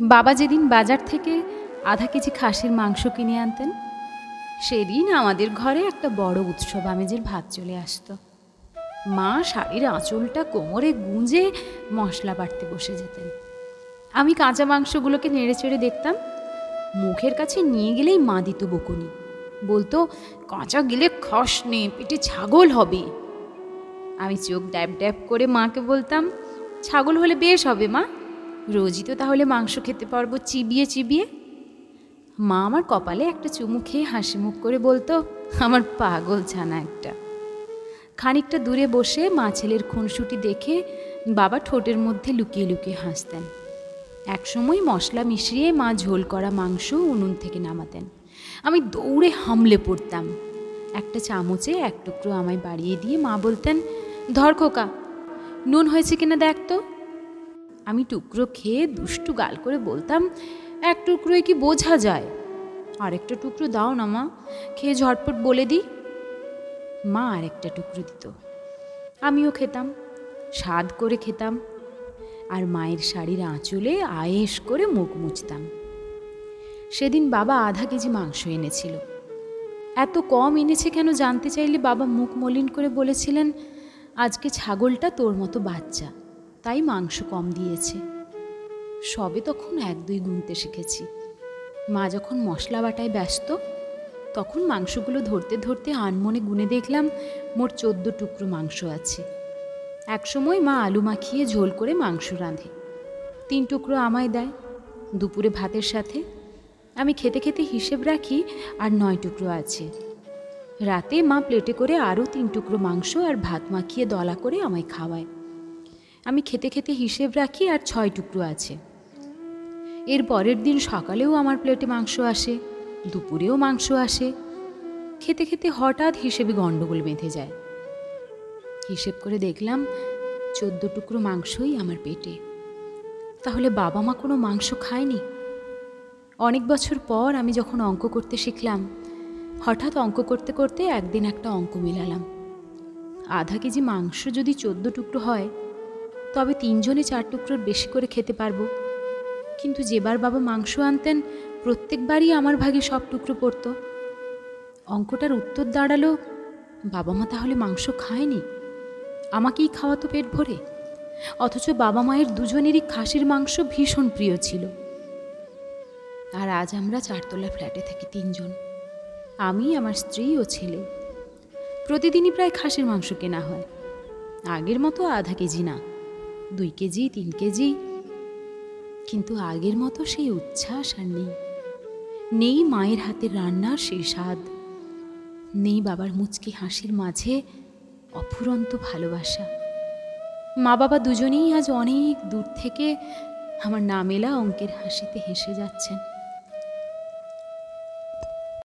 বাবা যেদিন বাজার থেকে আধা কেজি খাসির মাংস কিনে আনতেন, সেদিন আমাদের ঘরে একটা বড় উৎসব আমেজের ভাত চলে আসতো। মা শাড়ির আঁচলটা কোমরে গুঁজে মশলা বাটতে বসে যেতেন। আমি কাঁচা মাংসগুলোকে নেড়ে চেড়ে দেখতাম। মুখের কাছে নিয়ে গেলেই মা দিত বকুনি, বলতো, কাঁচা গেলে খাস নে, পেটে ছাগল হবে। আমি চোখ ড্যাব ড্যাব করে মাকে বলতাম, ছাগল হলে বেশ হবে মা, রোজই তো তাহলে মাংস খেতে পারবো চিবিয়ে চিবিয়ে। মা আমার কপালে একটা চুমু খেয়ে হাসি মুখ করে বলতো, আমার পাগল ছানা একটা। খানিকটা দূরে বসে মা ছেলের খুনসুটি দেখে বাবা ঠোঁটের মধ্যে লুকিয়ে লুকিয়ে হাসতেন। একসময় মশলা মিশিয়ে মা ঝোল করা মাংস উনুন থেকে নামাতেন। আমি দৌড়ে হামলে পড়তাম। একটা চামচে এক টুকরো আমায় বাড়িয়ে দিয়ে মা বলতেন, ধর খোকা, নুন হয়েছে কিনা দেখ তো। আমি টুকরো খেয়ে দুষ্টু গাল করে বলতাম, এক টুকরোয় কি বোঝা যায়, আরেকটা টুকরো দাও না মা, খেয়ে ঝটপট বলে দিই। মা আরেকটা টুকরো দিত, আমিও খেতাম, স্বাদ করে খেতাম, আর মায়ের শাড়ির আঁচলে আয়েশ করে মুখ মুছতাম। সেদিন বাবা আধা কেজি মাংস এনেছিল। এত কম এনেছে কেন জানতে চাইলে বাবা মুখ মলিন করে বলেছিলেন, আজকে ছাগলটা তোর মতো বাচ্চা, তাই মাংস কম দিয়েছে। সবে তখন 1-2 গুনতে শিখেছি। মা যখন মশলা বাটায় ব্যস্ত, তখন মাংসগুলো ধরতে ধরতে আনমনে গুনে দেখলাম মোট 14 টুকরো মাংস আছে। একসময় মা আলু মাখিয়ে ঝোল করে মাংস রাঁধে, 3 টুকরো আমায় দেয় দুপুরে ভাতের সাথে। আমি খেতে খেতে হিসেব রাখি আর 9 টুকরো আছে। রাতে মা প্লেটে করে আরও 3 টুকরো মাংস আর ভাত মাখিয়ে দলা করে আমায় খাওয়ায়। আমি খেতে খেতে হিসেব রাখি আর 6 টুকরো আছে। এর পরের দিন সকালেও আমার প্লেটে মাংস আসে, দুপুরেও মাংস আসে। খেতে খেতে হঠাৎ হিসেবে গণ্ডগোল বেঁধে যায়। হিসেব করে দেখলাম 14 টুকরো মাংসই আমার পেটে। তাহলে বাবা মা কোনো মাংস খায়নি? অনেক বছর পর আমি যখন অঙ্ক করতে শিখলাম, হঠাৎ অঙ্ক করতে করতে একদিন একটা অঙ্ক মেলালাম। আধা কেজি মাংস যদি 14 টুকরো হয়, তবে 3 জনে 4 টুকরোর বেশি করে খেতে পারবো। কিন্তু যেবার বাবা মাংস আনতেন, প্রত্যেকবারই আমার ভাগে সব টুকরো পড়তো। অঙ্কটার উত্তর দাঁড়ালো, বাবা মা তাহলে মাংস খায়নি, আমাকেই খাওয়াতো পেট ভরে। অথচ বাবা মায়ের দুজনেরই খাসির মাংস ভীষণ প্রিয় ছিল। আর আজ আমরা 4তলা ফ্ল্যাটে থাকি 3 জন, আমি, আমার স্ত্রী ও ছেলে। প্রতিদিনই প্রায় খাসির মাংস কেনা হয়। আগের মতো আধা কেজি না, 2 কেজি 3 কেজি। কিন্তু আগের মতো সেই উচ্ছ্বাস আর নেই। নেই মায়ের হাতের রান্নার সেই স্বাদ, নেই বাবার মুচকি হাসির মাঝে অফুরন্ত ভালোবাসা। মা বাবা দুজনেই আজ অনেক দূর থেকে আমার নামেলা অঙ্কের হাসিতে হেসে যাচ্ছেন।